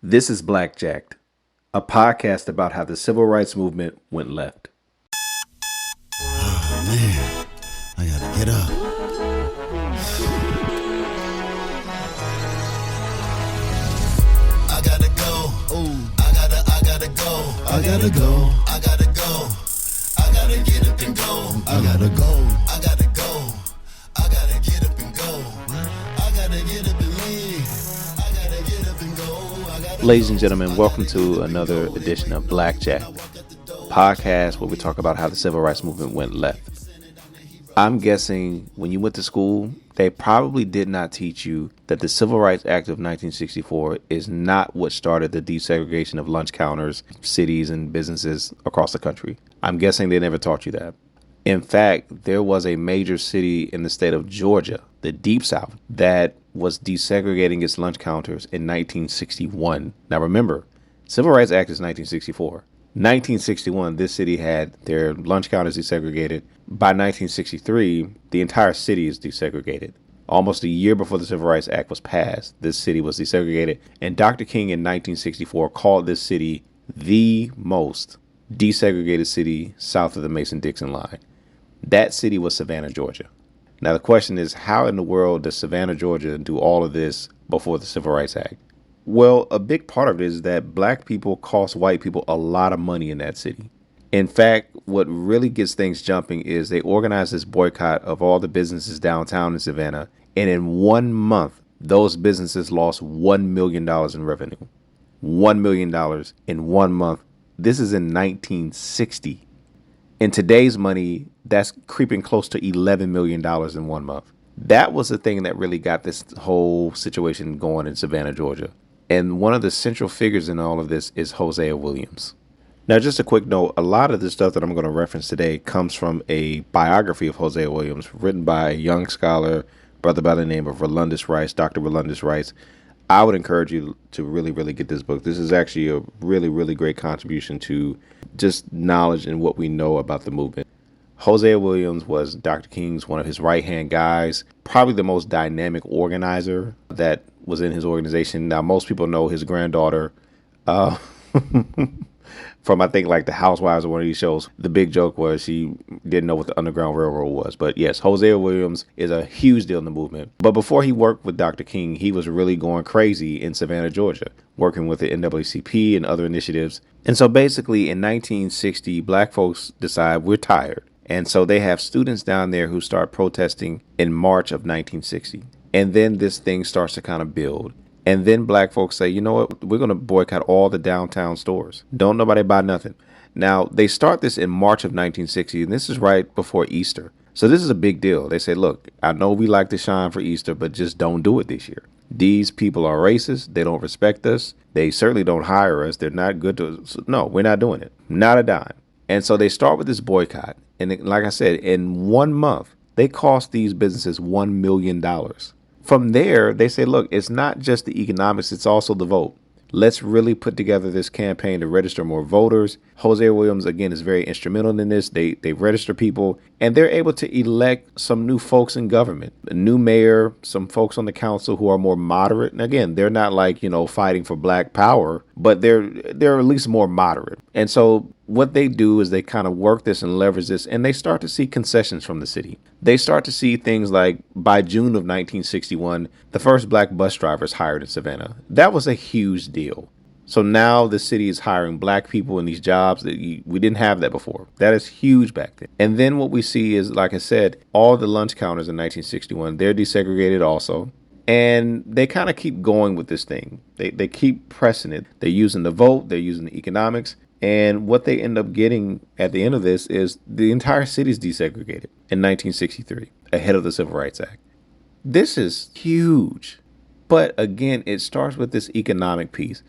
This is Blackjacked, a podcast about how the civil rights movement went left. Oh man, I gotta get up. I gotta go. Ooh. I gotta go. I gotta go. I gotta go. I gotta get up and go. I gotta go. I gotta go. I gotta get up and go. I gotta get up and leave. I gotta get up and go. Ladies and gentlemen, welcome to another edition of Blackjack, podcast where we talk about how the civil rights movement went left. I'm guessing when you went to school, they probably did not teach you that the Civil Rights Act of 1964 is not what started the desegregation of lunch counters, cities, and businesses across the country. I'm guessing they never taught you that. In fact, there was a major city in the state of Georgia, the Deep South, that was desegregating its lunch counters in 1961. Now remember, Civil Rights Act is 1964. 1961, this city had their lunch counters desegregated. By 1963, the entire city is desegregated. Almost a year before the Civil Rights Act was passed, this city was desegregated. And Dr. King in 1964 called this city the most desegregated city south of the Mason-Dixon line. That city was Savannah, Georgia. Now the question is, how in the world does Savannah, Georgia do all of this before the Civil Rights Act? Well, a big part of it is that black people cost white people a lot of money in that city. In fact, what really gets things jumping is they organized this boycott of all the businesses downtown in Savannah. And in 1 month, those businesses lost $1 million in revenue. $1 million in 1 month. This is in 1960. In today's money, that's creeping close to $11 million in 1 month. That was the thing that really got this whole situation going in Savannah, Georgia. And one of the central figures in all of this is Hosea Williams. Now, just a quick note, a lot of the stuff that I'm going to reference today comes from a biography of Hosea Williams written by a young scholar, brother by the name of Rolundus Rice, Dr. Rolundus Rice. I would encourage you to really get this book. This is actually a really great contribution to just knowledge and what we know about the movement. Hosea Williams was Dr. King's one of his right-hand guys, probably the most dynamic organizer that was in his organization. Now, most people know his granddaughter from, I think, like the Housewives or one of these shows. The big joke was she didn't know what the Underground Railroad was. But yes, Hosea Williams is a huge deal in the movement. But before he worked with Dr. King, he was really going crazy in Savannah, Georgia, working with the NAACP and other initiatives. And so basically in 1960, black folks decide we're tired. And so they have students down there who start protesting in March of 1960. And then this thing starts to kind of build. And then black folks say, you know what, we're going to boycott all the downtown stores. Don't nobody buy nothing. Now, they start this in March of 1960, and this is right before Easter. So this is a big deal. They say, look, I know we like to shine for Easter, but just don't do it this year. These people are racist. They don't respect us. They certainly don't hire us. They're not good to us. No, we're not doing it. Not a dime. And so they start with this boycott. And like I said, in 1 month, they cost these businesses $1 million. From there, they say, look, it's not just the economics, it's also the vote. Let's really put together this campaign to register more voters. Hosea Williams, again, is very instrumental in this. They register people, and they're able to elect some new folks in government, a new mayor, some folks on the council who are more moderate. And again, they're not like, fighting for black power, but they're at least more moderate. And so what they do is they kind of work this and leverage this, and they start to see concessions from the city. They start to see things like by June of 1961, the first black bus drivers hired in Savannah. That was a huge deal. So now the city is hiring black people in these jobs that we didn't have that before. That is huge back then. And then what we see is, like I said, all the lunch counters in 1961, they're desegregated also. And they kind of keep going with this thing. They keep pressing it. They're using the vote. They're using the economics. And what they end up getting at the end of this is the entire city is desegregated in 1963, ahead of the Civil Rights Act. This is huge. But again, it starts with this economic piece.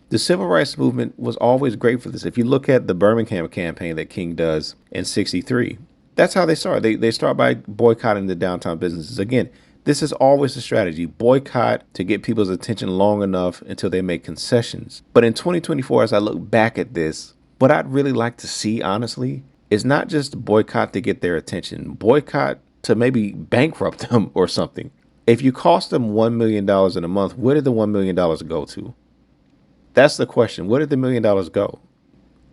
The civil rights movement was always great for this. If you look at the Birmingham campaign that King does in 63, that's how they start. They start by boycotting the downtown businesses. Again, this is always a strategy. Boycott to get people's attention long enough until they make concessions. But in 2024, as I look back at this, what I'd really like to see, honestly, is not just boycott to get their attention, boycott to maybe bankrupt them or something. If you cost them $1 million in a month, where did the $1 million go to? That's the question. Where did the $1 million go?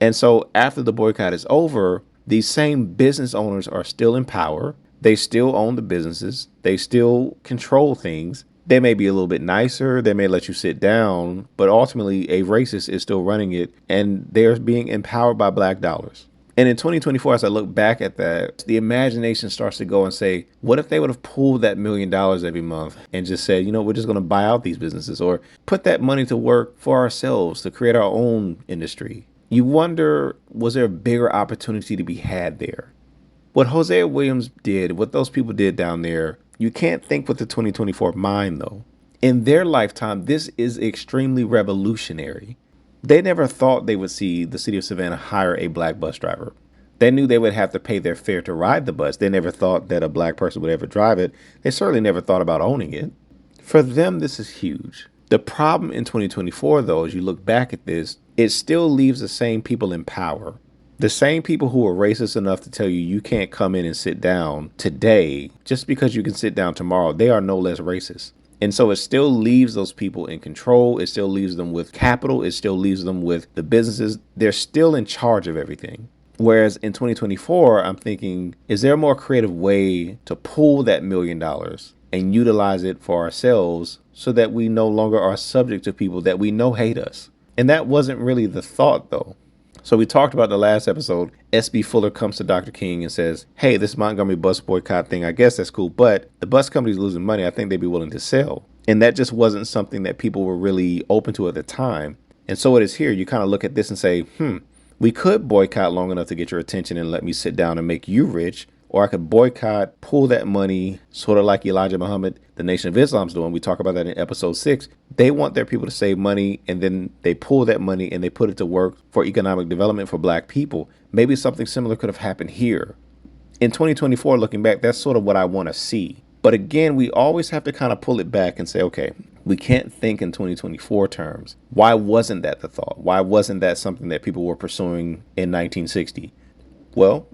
And so after the boycott is over, these same business owners are still in power. They still own the businesses. They still control things. They may be a little bit nicer. They may let you sit down, but ultimately a racist is still running it, and they're being empowered by black dollars. And in 2024, as I look back at that, the imagination starts to go and say, what if they would have pulled that $1 million every month and just said, we're just going to buy out these businesses or put that money to work for ourselves to create our own industry? You wonder, was there a bigger opportunity to be had there? What Hosea Williams did, what those people did down there, you can't think with the 2024 mind, though. In their lifetime, this is extremely revolutionary. They never thought they would see the city of Savannah hire a black bus driver. They knew they would have to pay their fare to ride the bus. They never thought that a black person would ever drive it. They certainly never thought about owning it. For them, this is huge. The problem in 2024, though, as you look back at this, it still leaves the same people in power. The same people who are racist enough to tell you you can't come in and sit down today just because you can sit down tomorrow, they are no less racist. And so it still leaves those people in control. It still leaves them with capital. It still leaves them with the businesses. They're still in charge of everything. Whereas in 2024, I'm thinking, is there a more creative way to pull that $1 million and utilize it for ourselves so that we no longer are subject to people that we know hate us? And that wasn't really the thought, though. So we talked about the last episode. S.B. Fuller comes to Dr. King and says, hey, this Montgomery bus boycott thing, I guess that's cool, but the bus company's losing money. I think they'd be willing to sell. And that just wasn't something that people were really open to at the time. And so it is here. You kind of look at this and say, we could boycott long enough to get your attention and let me sit down and make you rich. Or I could boycott, pull that money, sort of like Elijah Muhammad, the Nation of Islam's doing. We talk about that in episode 6. They want their people to save money, and then they pull that money and they put it to work for economic development for black people. Maybe something similar could have happened here. In 2024, looking back, that's sort of what I want to see. But again, we always have to kind of pull it back and say, okay, we can't think in 2024 terms. Why wasn't that the thought? Why wasn't that something that people were pursuing in 1960? Well,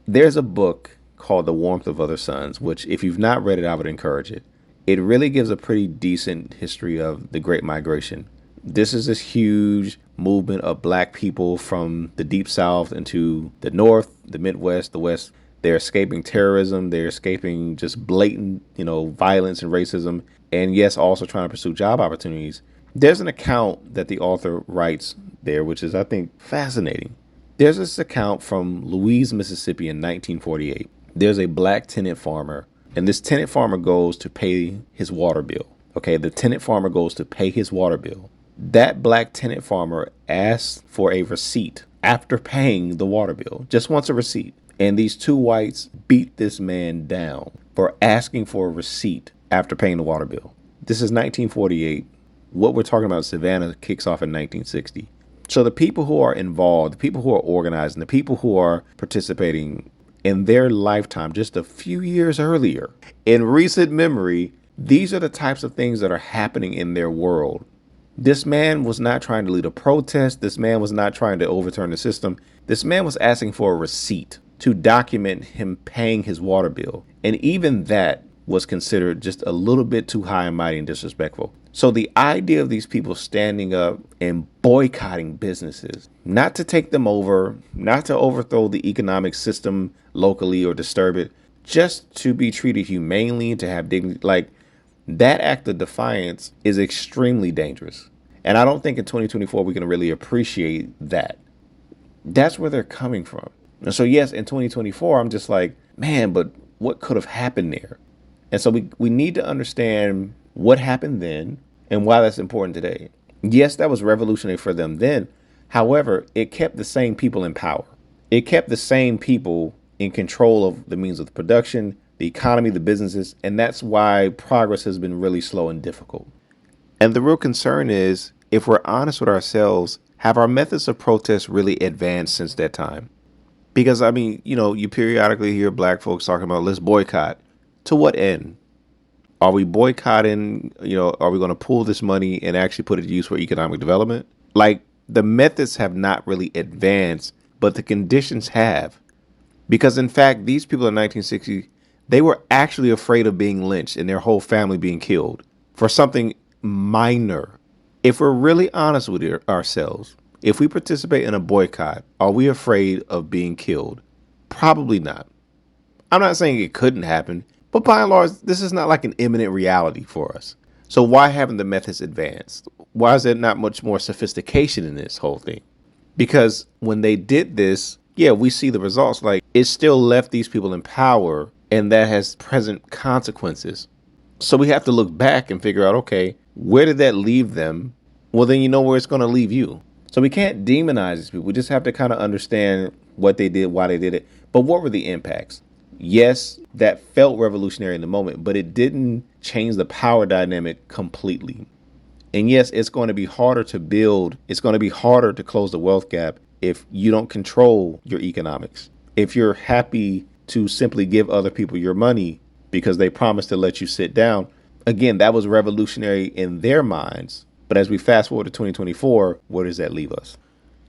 there's a book called The Warmth of Other Suns, which if you've not read it, I would encourage it. It really gives a pretty decent history of the Great Migration. This is this huge movement of black people from the Deep South into the North, the Midwest, the West. They're escaping terrorism. They're escaping just blatant, violence and racism. And yes, also trying to pursue job opportunities. There's an account that the author writes there, which is, I think, fascinating. There's this account from Louise, Mississippi in 1948. There's a black tenant farmer, and this tenant farmer goes to pay his water bill. Okay, the tenant farmer goes to pay his water bill. That black tenant farmer asks for a receipt after paying the water bill, just wants a receipt. And these two whites beat this man down for asking for a receipt after paying the water bill. This is 1948. What we're talking about, Savannah, kicks off in 1960. So the people who are involved, the people who are organizing, the people who are participating in their lifetime, just a few years earlier, in recent memory, these are the types of things that are happening in their world. This man was not trying to lead a protest. This man was not trying to overturn the system. This man was asking for a receipt to document him paying his water bill. And even that was considered just a little bit too high and mighty and disrespectful. So the idea of these people standing up and boycotting businesses, not to take them over, not to overthrow the economic system locally or disturb it, just to be treated humanely, to have dignity, like that act of defiance is extremely dangerous. And I don't think in 2024 we can really appreciate that. That's where they're coming from. And so, yes, in 2024, I'm just like, man, but what could have happened there? And so we need to understand what happened then and why that's important today. Yes, that was revolutionary for them then. However, it kept the same people in power. It kept the same people in control of the means of production, the economy, the businesses. And that's why progress has been really slow and difficult. And the real concern is, if we're honest with ourselves, have our methods of protest really advanced since that time? Because, I mean, you periodically hear black folks talking about, let's boycott. To what end? Are we boycotting, are we going to pull this money and actually put it to use for economic development? Like, the methods have not really advanced, but the conditions have. Because, in fact, these people in 1960, they were actually afraid of being lynched and their whole family being killed for something minor. If we're really honest with ourselves, if we participate in a boycott, are we afraid of being killed? Probably not. I'm not saying it couldn't happen, but by and large, this is not like an imminent reality for us. So why haven't the methods advanced? Why is there not much more sophistication in this whole thing? Because when they did this, yeah, we see the results. Like, it still left these people in power, and that has present consequences. So we have to look back and figure out, okay, where did that leave them? Well, then you know where it's going to leave you. So we can't demonize these people. We just have to kind of understand what they did, why they did it. But what were the impacts? Yes, that felt revolutionary in the moment, but it didn't change the power dynamic completely. And yes, it's going to be harder to build. It's going to be harder to close the wealth gap if you don't control your economics. If you're happy to simply give other people your money because they promised to let you sit down, again, that was revolutionary in their minds. But as we fast forward to 2024, where does that leave us?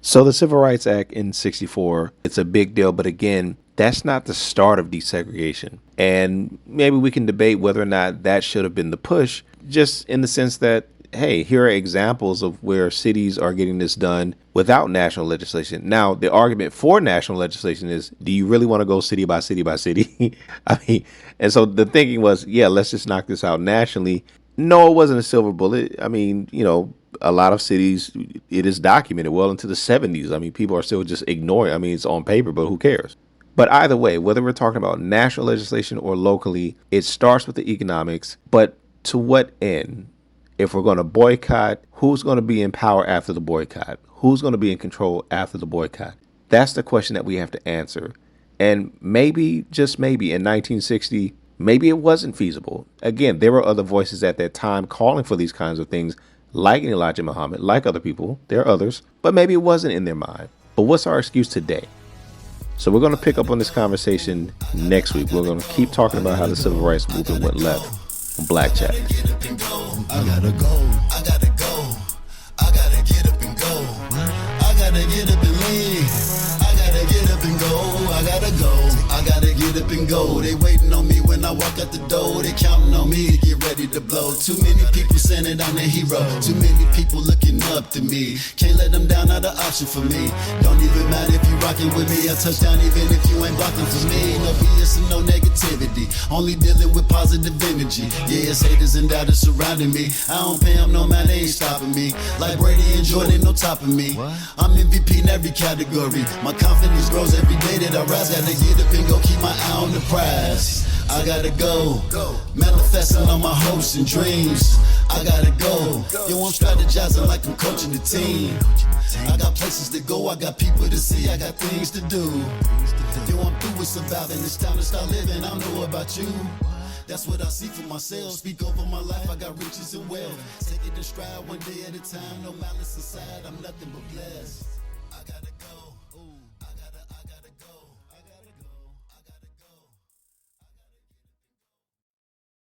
So the Civil Rights Act in 1964, it's a big deal. But again, that's not the start of desegregation. And maybe we can debate whether or not that should have been the push, just in the sense that, hey, here are examples of where cities are getting this done without national legislation. Now, the argument for national legislation is, do you really want to go city by city by city? I mean, and so the thinking was, yeah, let's just knock this out nationally. No, it wasn't a silver bullet. I mean, a lot of cities, it is documented well into the 70s. I mean, people are still just ignoring. I mean, it's on paper, but who cares? But either way, whether we're talking about national legislation or locally, it starts with the economics. But to what end? If we're going to boycott, who's going to be in power after the boycott? Who's going to be in control after the boycott? That's the question that we have to answer. And maybe, just maybe, in 1960, maybe it wasn't feasible. Again, there were other voices at that time calling for these kinds of things, like Elijah Muhammad, like other people. There are others, but maybe it wasn't in their mind. But what's our excuse today? So we're going to pick up on this conversation next week. We're going to keep talking about how the civil rights movement went left on Black Chat. I gotta go. I gotta go. I gotta get up and go. I gotta get up and leave. I gotta get up and go. I gotta go. I gotta get up and go. They waiting on me when I walk out the door. They counting on me to get ready to blow. Too many people saying that I'm the hero. Too many people looking up to me. Can't let them down, not an option for me. Don't even matter if you rocking with me. I touch down even if you ain't blocking for me. No BS and no negativity. Only dealing with positive energy. Yeah, it's haters and doubters surrounding me. I don't pay them no man, they ain't stopping me. Like Brady and Jordan, no topping me. I'm MVP in every category. My confidence grows every day that I rise. Gotta get up and go, keep my eye on the prize. I gotta go, manifesting on my hopes and dreams. I gotta go, yo, I'm strategizing like I'm coaching the team. I got places to go, I got people to see, I got things to do. Yo, I'm through with surviving, it's time to start living, I don't know about you. That's what I see for myself. Speak over my life, I got riches and wealth. Take it in stride one day at a time, no malice inside, I'm nothing but blessed.